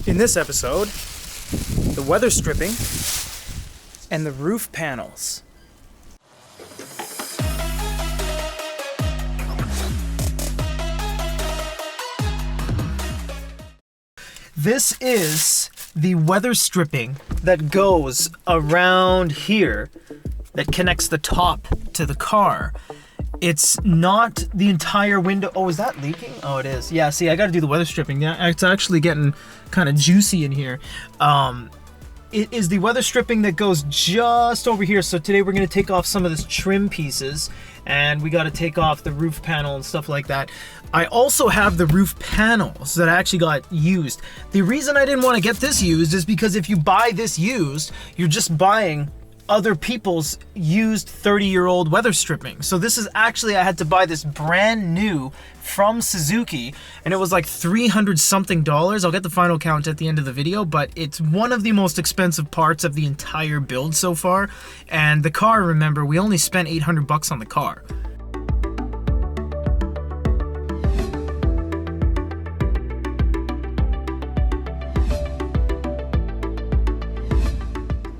In this episode, the weather stripping and the roof panels. This is the weather stripping that goes around here that connects the top to the car. It's not the entire window. Oh, is that leaking? Oh, it is. Yeah, see, I gotta do the weather stripping. Yeah, it's actually getting kind of juicy in here. It is the weather stripping that goes just over here. So today we're gonna take off some of this trim pieces and we gotta take off the roof panel and stuff like that. I also have the roof panels that actually got used. The reason I didn't want to get this used is because if you buy this used, you're just buying other people's used 30-year-old weather stripping. So this is actually, I had to buy this brand new from Suzuki and it was like $300 something. I'll get the final count at the end of the video, but it's one of the most expensive parts of the entire build so far. And the car, remember, we only spent $800 on the car.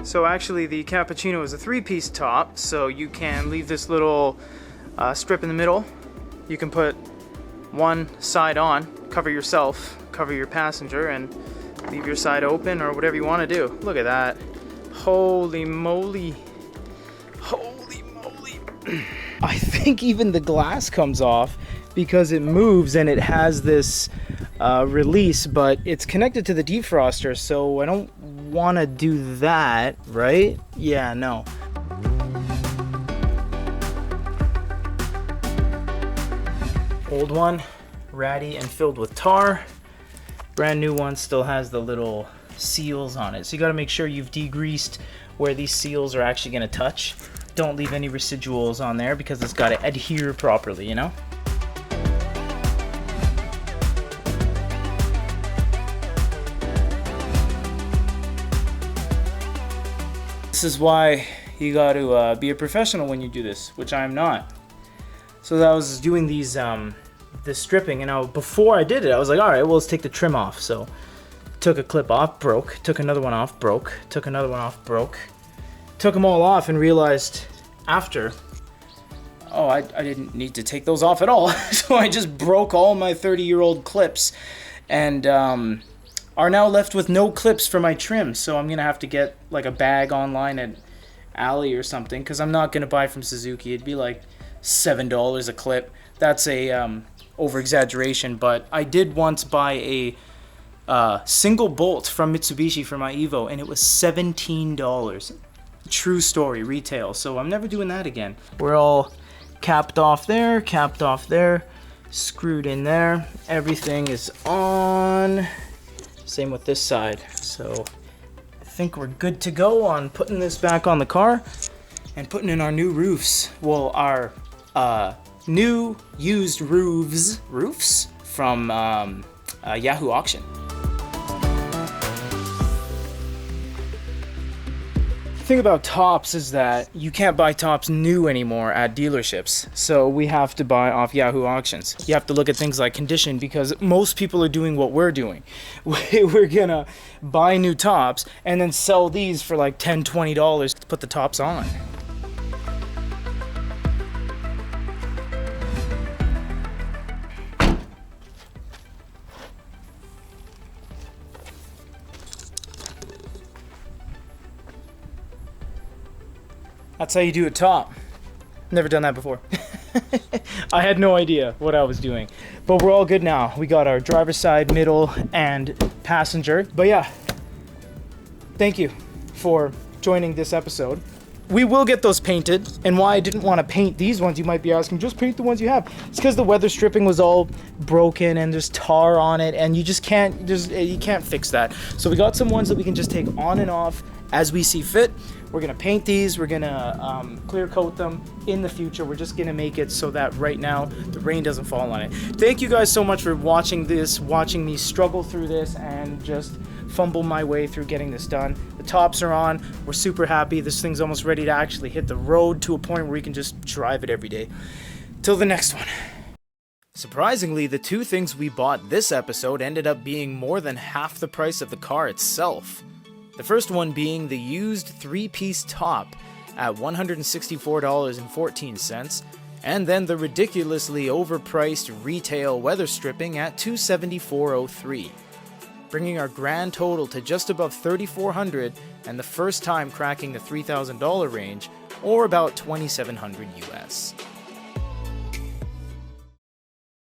So actually the Cappuccino is a 3-piece top, so you can leave this little strip in the middle. You can put one side on, cover yourself, cover your passenger, and leave your side open or whatever you want to do. Look at that. Holy moly. Holy moly. I think even the glass comes off because it moves and it has this release, but it's connected to the defroster, so I don't want to do that, right? Yeah, no. Old one, ratty and filled with tar. Brand new one still has the little seals on it, so you got to make sure you've degreased where these seals are actually going to touch. Don't leave any residuals on there because it's got to adhere properly, you know? This is why you got to be a professional when you do this, which I'm not. So I was doing these this stripping, and before I did it, I was like, all right, well, let's take the trim off. So took a clip off, broke, took another one off, broke, took another one off, broke, took them all off, and realized after, oh, I didn't need to take those off at all. So I just broke all my 30-year-old clips, and are now left with no clips for my trim. So I'm gonna have to get like a bag online at Ali or something, because I'm not gonna buy from Suzuki. It'd be like $7 a clip. That's a over exaggeration, but I did once buy a single bolt from Mitsubishi for my Evo and it was $17. True story, retail. So I'm never doing that again. We're all capped off there, screwed in there. Everything is on. Same with this side. So I think we're good to go on putting this back on the car and putting in our new roofs. Well, our new used roofs from Yahoo Auction. The thing about tops is that you can't buy tops new anymore at dealerships, so we have to buy off Yahoo Auctions. You have to look at things like condition, because most people are doing what we're doing. We're gonna buy new tops and then sell these for like $10, $20 to put the tops on. That's how you do a top. Never done that before. I had no idea what I was doing. But we're all good now. We got our driver's side, middle, and passenger. But yeah, thank you for joining this episode. We will get those painted, and why I didn't want to paint these ones, you might be asking, just paint the ones you have. It's because the weather stripping was all broken and there's tar on it, and you just can't, you can't fix that. So we got some ones that we can just take on and off as we see fit. We're gonna paint these, we're gonna clear coat them in the future. We're just gonna make it so that right now the rain doesn't fall on it. Thank you guys so much for watching this, watching me struggle through this and just fumble my way through getting this done. The tops are on, we're super happy. This thing's almost ready to actually hit the road to a point where we can just drive it every day. Till the next one. Surprisingly, the two things we bought this episode ended up being more than half the price of the car itself. The first one being the used 3-piece top at $164.14, and then the ridiculously overpriced retail weather stripping at $274.03, bringing our grand total to just above $3,400 and the first time cracking the $3,000 range, or about $2,700 US.